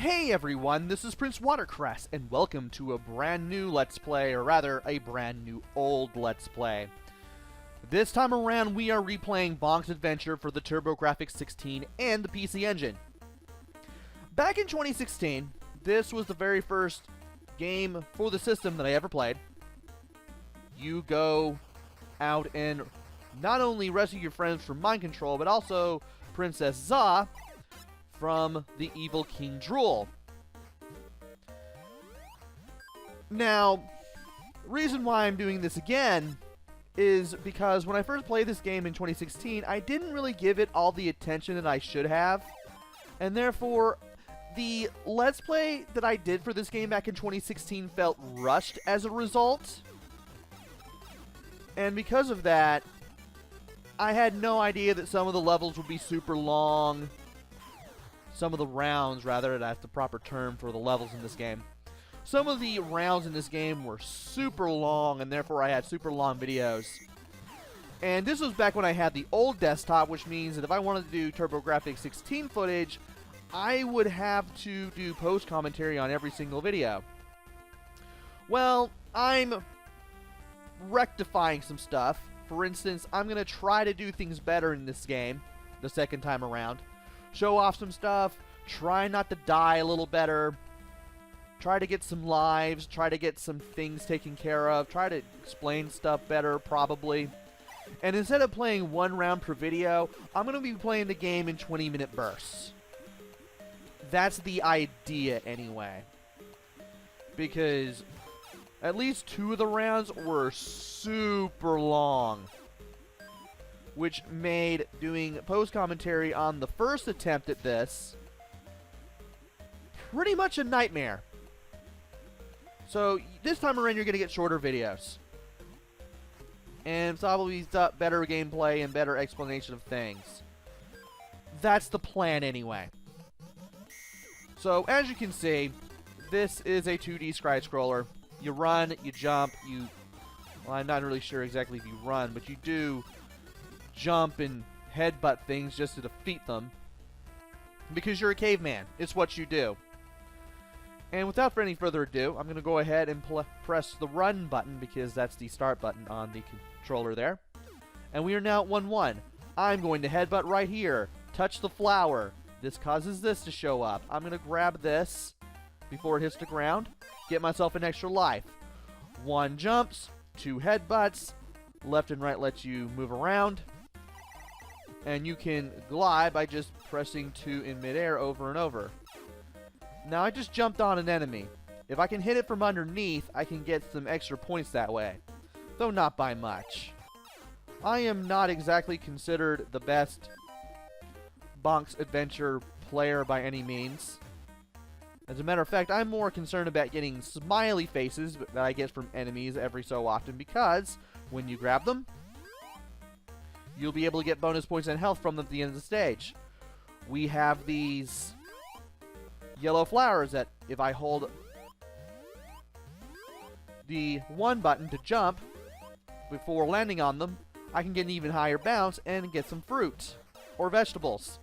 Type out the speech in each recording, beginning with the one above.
Hey everyone, this is PrinceWatercress, and welcome to a brand new Let's Play, or rather, a brand new old Let's Play. This time around, we are replaying Bonk's adventure for the TurboGrafx 16 and the PC Engine. Back in 2016, this was the very first game for the system that I ever played. You go out and not only rescue your friends from mind control, but also Princess Za from the evil King Drool. Now, reason why I'm doing this again is because when I first played this game in 2016, I didn't really give it all the attention that I should have, and therefore the Let's Play that I did for this game back in 2016 felt rushed as a result. And because of that, I had no idea that some of the levels would be super long. Some of the rounds, rather, that's the proper term for the levels in this game. Some of the rounds in this game were super long, and therefore I had super long videos. And this was back when I had the old desktop, which means that if I wanted to do TurboGrafx 16 footage, I would have to do post-commentary on every single video. Well, I'm rectifying some stuff. For instance, I'm going to try to do things better in this game the second time around. Show off some stuff, try not to die a little better, try to get some lives, try to get some things taken care of, try to explain stuff better, probably. And instead of playing one round per video, I'm going to be playing the game in 20-minute bursts. That's the idea, anyway. Because at least two of the rounds were super long, which made doing post-commentary on the first attempt at this pretty much a nightmare. So this time around you're going to get shorter videos. And probably better gameplay and better explanation of things. That's the plan anyway. So as you can see, this is a 2D side-scroller. You run, you jump, well, I'm not really sure exactly if you run, but you do jump and headbutt things just to defeat them. Because you're a caveman. It's what you do. And without any further ado, I'm going to go ahead and press the run button, because that's the start button on the controller there. And we are now at 1-1. I'm going to headbutt right here. Touch the flower. This causes this to show up. I'm going to grab this before it hits the ground. Get myself an extra life. 1 jumps, 2 headbutts. Left and right lets you move around. And you can glide by just pressing 2 in midair over and over. Now I just jumped on an enemy. If I can hit it from underneath, I can get some extra points that way. Though not by much. I am not exactly considered the best Bonk's Adventure player by any means. As a matter of fact, I'm more concerned about getting smiley faces that I get from enemies every so often, because when you grab them, you'll be able to get bonus points and health from them at the end of the stage. We have these yellow flowers that if I hold the 1 button to jump before landing on them, I can get an even higher bounce and get some fruit or vegetables.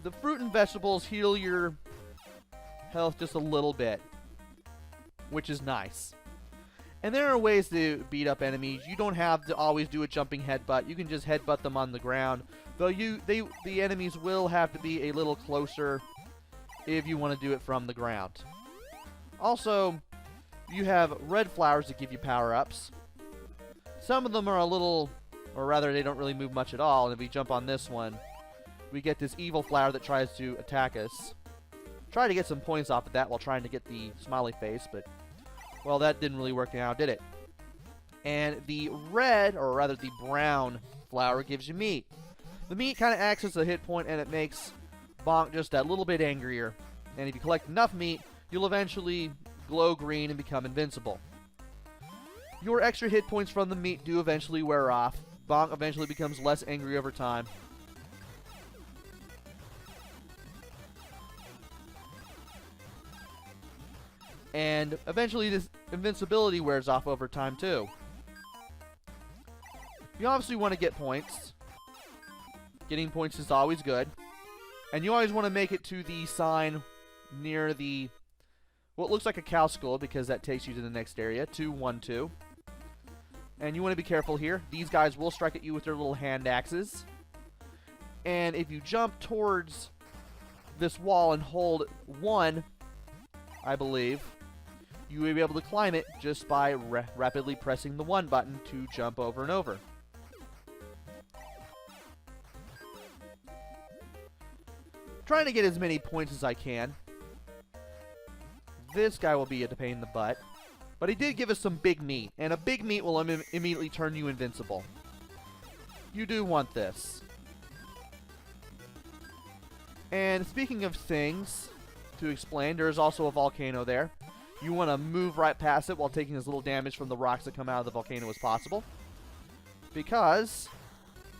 The fruit and vegetables heal your health just a little bit, which is nice. And there are ways to beat up enemies. You don't have to always do a jumping headbutt. You can just headbutt them on the ground. Though the enemies will have to be a little closer if you want to do it from the ground. Also, you have red flowers that give you power-ups. Some of them are a little, or rather they don't really move much at all. And if we jump on this one, we get this evil flower that tries to attack us. Try to get some points off of that while trying to get the smiley face, but well, that didn't really work out, did it? And the red, or rather the brown flower gives you meat. The meat kind of acts as a hit point, and it makes Bonk just a little bit angrier. And if you collect enough meat, you'll eventually glow green and become invincible. Your extra hit points from the meat do eventually wear off. Bonk eventually becomes less angry over time. And eventually this invincibility wears off over time too. You obviously want to get points. Getting points is always good. And you always want to make it to the sign near the what looks like a cow skull, because that takes you to the next area, 212. And you want to be careful here. These guys will strike at you with their little hand axes. And if you jump towards this wall and hold 1, I believe, you will be able to climb it just by rapidly pressing the 1 button to jump over and over. Trying to get as many points as I can. This guy will be a pain in the butt. But he did give us some big meat, and a big meat will immediately turn you invincible. You do want this. And speaking of things to explain, there is also a volcano there. You want to move right past it while taking as little damage from the rocks that come out of the volcano as possible, because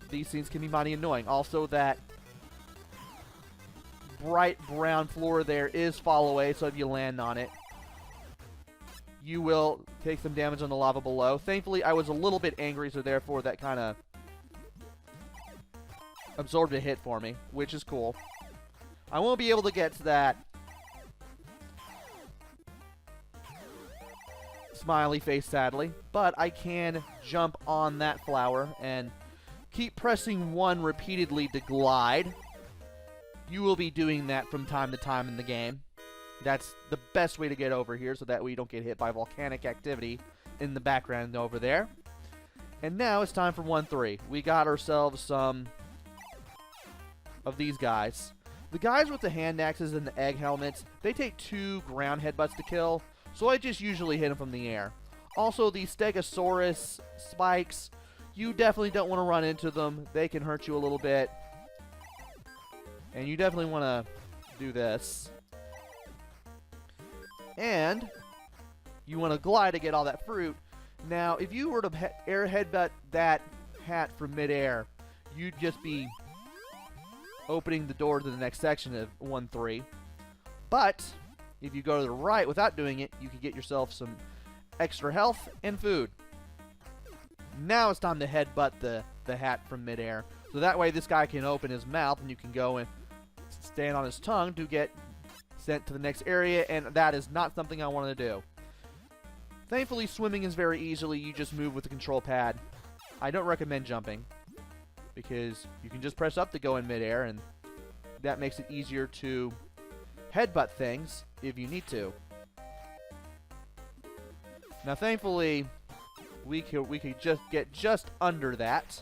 these things can be mighty annoying. Also, that bright brown floor there is fall away, so if you land on it, you will take some damage on the lava below. Thankfully, I was a little bit angry, so therefore that kind of absorbed a hit for me, which is cool. I won't be able to get to that smiley face, sadly, but I can jump on that flower and keep pressing 1 repeatedly to glide. You will be doing that from time to time in the game. That's the best way to get over here, so that way you don't get hit by volcanic activity in the background over there. And now it's time for 1-3. We got ourselves some of these guys. The guys with the hand axes and the egg helmets, they take 2 ground headbutts to kill, so I just usually hit them from the air. Also, these Stegosaurus spikes, you definitely don't want to run into them. They can hurt you a little bit. And you definitely want to do this. And you want to glide to get all that fruit. Now, if you were to air headbutt that hat from midair, you'd just be opening the door to the next section of 1-3. But if you go to the right without doing it, you can get yourself some extra health and food. Now it's time to headbutt the hat from midair. So that way this guy can open his mouth and you can go and stand on his tongue to get sent to the next area, and that is not something I want to do. Thankfully, swimming is very easily. You just move with the control pad. I don't recommend jumping, because you can just press up to go in midair, and that makes it easier to headbutt things if you need to. Now, thankfully, we could just get just under that.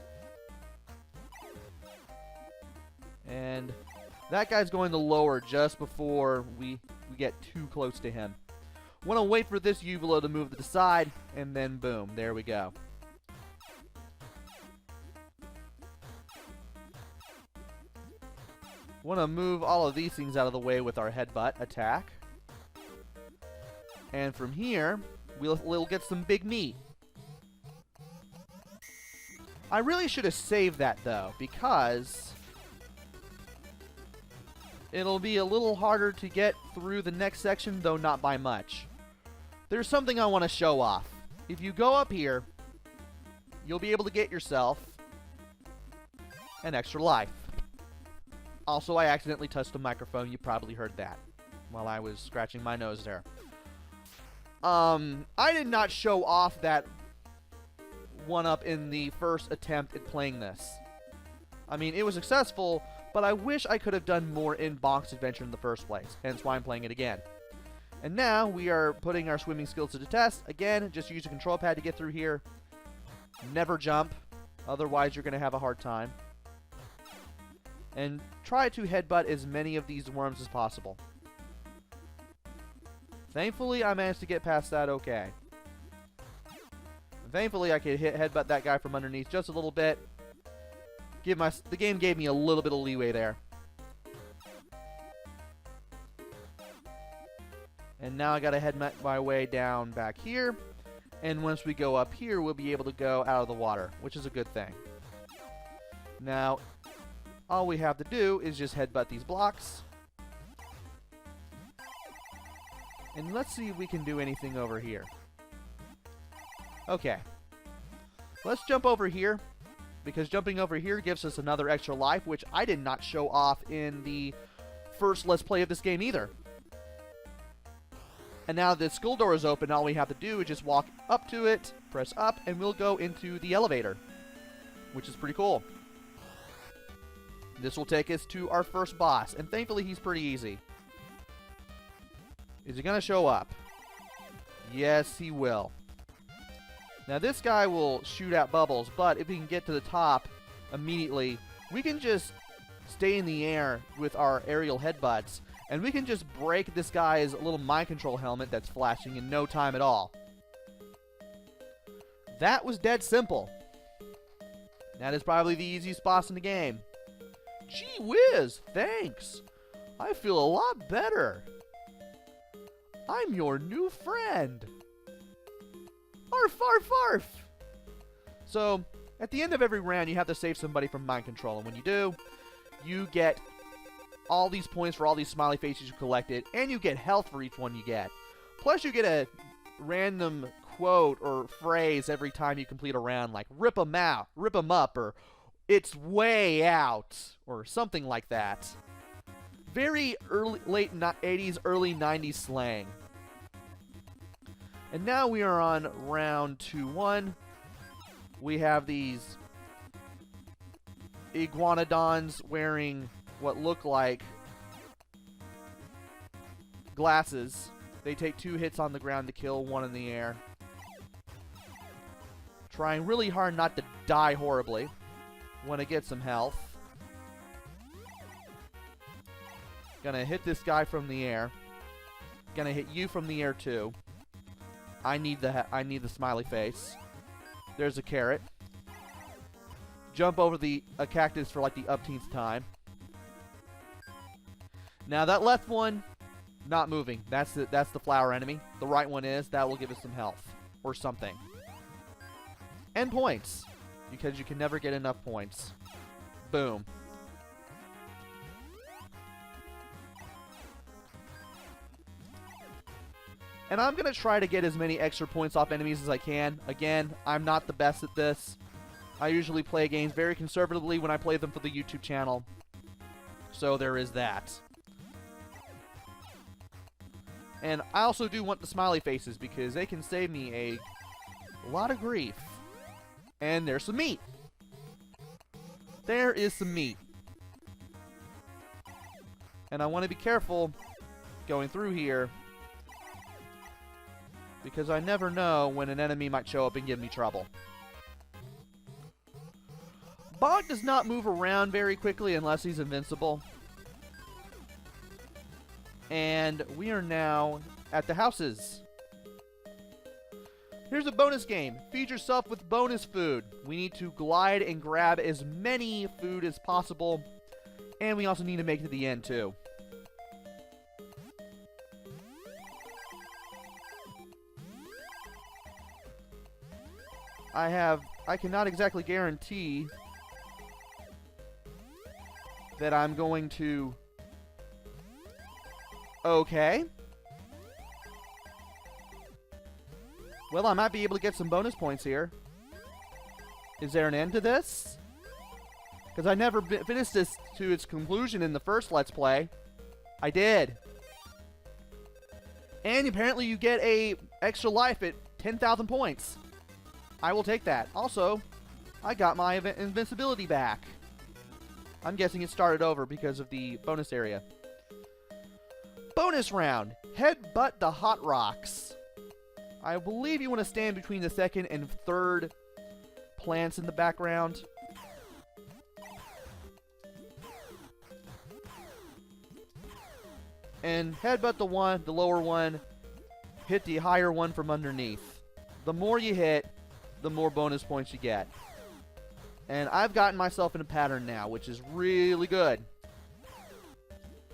And that guy's going to lower just before we get too close to him. Want to wait for this uvula to move to the side, and then boom, there we go. Want to move all of these things out of the way with our headbutt attack. And from here, we'll get some big meat. I really should have saved that, though, because it'll be a little harder to get through the next section, though not by much. There's something I want to show off. If you go up here, you'll be able to get yourself an extra life. Also, I accidentally touched the microphone. You probably heard that while I was scratching my nose there. I did not show off that one-up in the first attempt at playing this. I mean, it was successful, but I wish I could have done more in Bonk's adventure in the first place, hence why I'm playing it again. And now we are putting our swimming skills to the test. Again, just use a control pad to get through here. Never jump, otherwise you're going to have a hard time. And try to headbutt as many of these worms as possible. Thankfully, I managed to get past that okay. Thankfully, I could headbutt that guy from underneath just a little bit. The game gave me a little bit of leeway there. And now I gotta head my way down back here. And once we go up here, we'll be able to go out of the water, which is a good thing. Now, all we have to do is just headbutt these blocks. And let's see if we can do anything over here. Okay. Let's jump over here, because jumping over here gives us another extra life, which I did not show off in the first Let's Play of this game either. And now the school door is open, all we have to do is just walk up to it, press up, and we'll go into the elevator, which is pretty cool. This will take us to our first boss, and thankfully he's pretty easy. Is he going to show up? Yes, he will. Now this guy will shoot out bubbles, but if we can get to the top immediately, we can just stay in the air with our aerial headbutts, and we can just break this guy's little mind control helmet that's flashing in no time at all. That was dead simple. That is probably the easiest boss in the game. Gee whiz, thanks. I feel a lot better. I'm your new friend. Arf, arf, arf. So, at the end of every round, you have to save somebody from mind control. And when you do, you get all these points for all these smiley faces you collected, and you get health for each one you get. Plus, you get a random quote or phrase every time you complete a round, like rip 'em out, rip 'em up, or it's way out, or something like that. Very late 80s, early 90s slang. And now we are on round 2-1. We have these iguanodons wearing what look like glasses. They take 2 hits on the ground to kill, 1 in the air. Trying really hard not to die horribly. Want to get some health. Gonna hit this guy from the air. Gonna hit you from the air too. I need the smiley face. There's a carrot. Jump over a cactus for like the upteenth time. Now that left one, not moving. That's the flower enemy. The right one is. That will give us some health or something. And points, because you can never get enough points. Boom. And I'm going to try to get as many extra points off enemies as I can. Again, I'm not the best at this. I usually play games very conservatively when I play them for the YouTube channel. So there is that. And I also do want the smiley faces because they can save me a lot of grief. And there's some meat. There is some meat. And I want to be careful going through here, because I never know when an enemy might show up and give me trouble. Bonk does not move around very quickly unless he's invincible. And we are now at the houses. Here's a bonus game. Feed yourself with bonus food. We need to glide and grab as many food as possible. And we also need to make it to the end too. I cannot exactly guarantee that I'm going to... Okay. Well, I might be able to get some bonus points here. Is there an end to this? Because I never finished this to its conclusion in the first Let's Play. I did. And apparently you get a extra life at 10,000 points. I will take that. Also, I got my invincibility back. I'm guessing it started over because of the bonus area. Bonus round. Headbutt the hot rocks. I believe you want to stand between the second and third plants in the background. And headbutt the lower one. Hit the higher one from underneath. The more you hit, the more bonus points you get. And I've gotten myself in a pattern now, which is really good.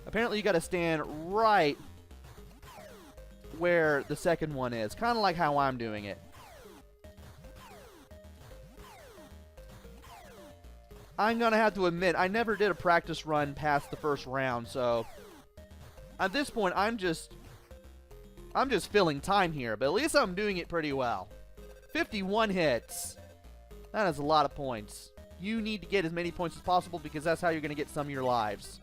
Apparently you got to stand right where the second one is, kind of like how I'm doing it. I'm gonna have to admit, I never did a practice run past the first round, so at this point I'm just filling time here, but at least I'm doing it pretty well. 51 hits. That is a lot of points. You need to get as many points as possible because that's how you're going to get some of your lives.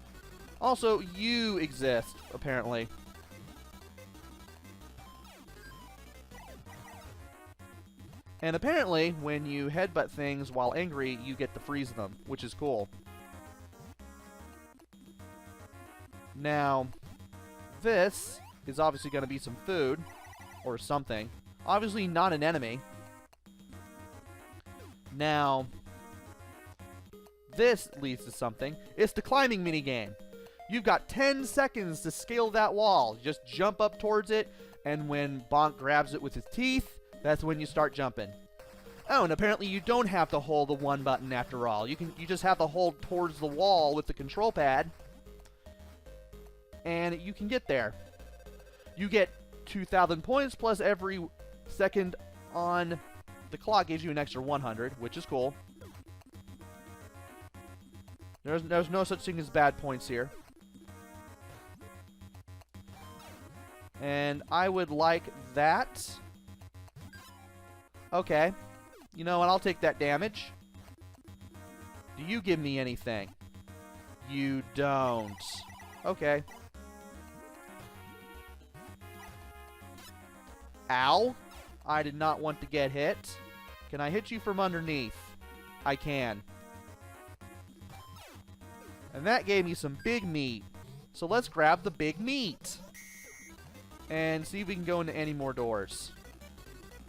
Also, you exist, apparently. And apparently, when you headbutt things while angry, you get to freeze them, which is cool. Now, this is obviously going to be some food, or something. Obviously not an enemy. Now, this leads to something. It's the climbing minigame. You've got 10 seconds to scale that wall. Just jump up towards it, and when Bonk grabs it with his teeth, that's when you start jumping. Oh, and apparently you don't have to hold the one button after all. You just have to hold towards the wall with the control pad, and you can get there. You get 2,000 points, plus every second on the clock gives you an extra 100, which is cool. There's no such thing as bad points here. And I would like that. Okay. You know what? I'll take that damage. Do you give me anything? You don't. Okay. Ow. I did not want to get hit. Can I hit you from underneath? I can. And that gave me some big meat. So let's grab the big meat. And see if we can go into any more doors.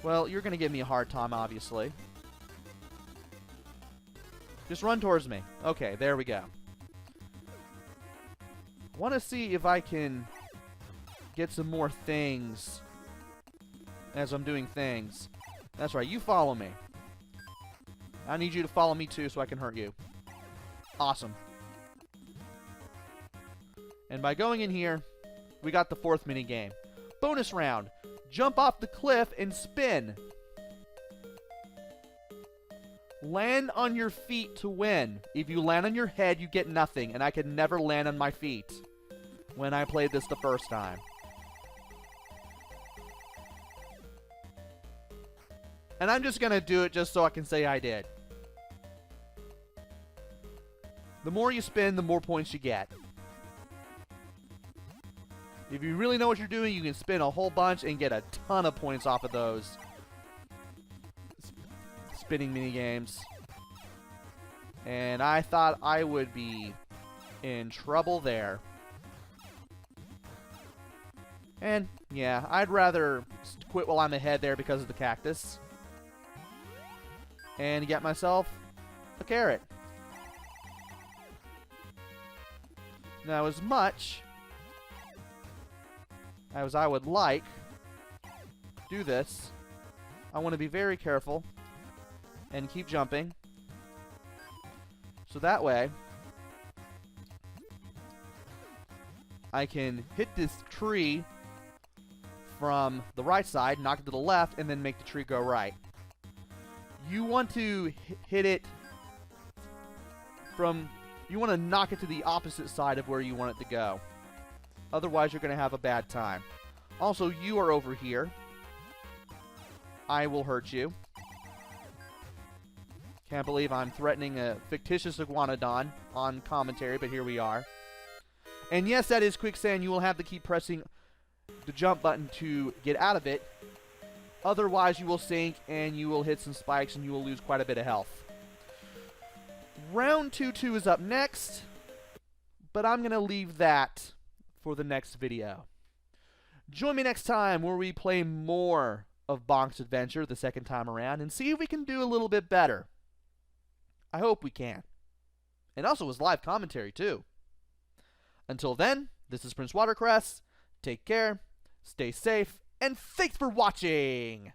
Well, you're going to give me a hard time, obviously. Just run towards me. Okay, there we go. Want to see if I can get some more things as I'm doing things. That's right, you follow me. I need you to follow me too so I can hurt you. Awesome. And by going in here, we got the fourth mini game. Bonus round. Jump off the cliff and spin. Land on your feet to win. If you land on your head, you get nothing, and I could never land on my feet when I played this the first time. And I'm just gonna do it just so I can say I did. The more you spin, the more points you get. If you really know what you're doing, you can spin a whole bunch and get a ton of points off of those spinning mini games. And I thought I would be in trouble there. And yeah, I'd rather quit while I'm ahead there because of the cactus. And get myself a carrot. Now, as much as I would like do this, I want to be very careful and keep jumping. So that way, I can hit this tree from the right side, knock it to the left, and then make the tree go right. You want to hit it from... You want to knock it to the opposite side of where you want it to go. Otherwise, you're going to have a bad time. Also, you are over here. I will hurt you. Can't believe I'm threatening a fictitious iguanodon on commentary, but here we are. And yes, that is quicksand. You will have to keep pressing the jump button to get out of it. Otherwise, you will sink, and you will hit some spikes, and you will lose quite a bit of health. Round 2 is up next, but I'm going to leave that for the next video. Join me next time where we play more of Bonk's Adventure the second time around and see if we can do a little bit better. I hope we can. And also with live commentary too. Until then, this is PrinceWatercress. Take care, stay safe, and thanks for watching!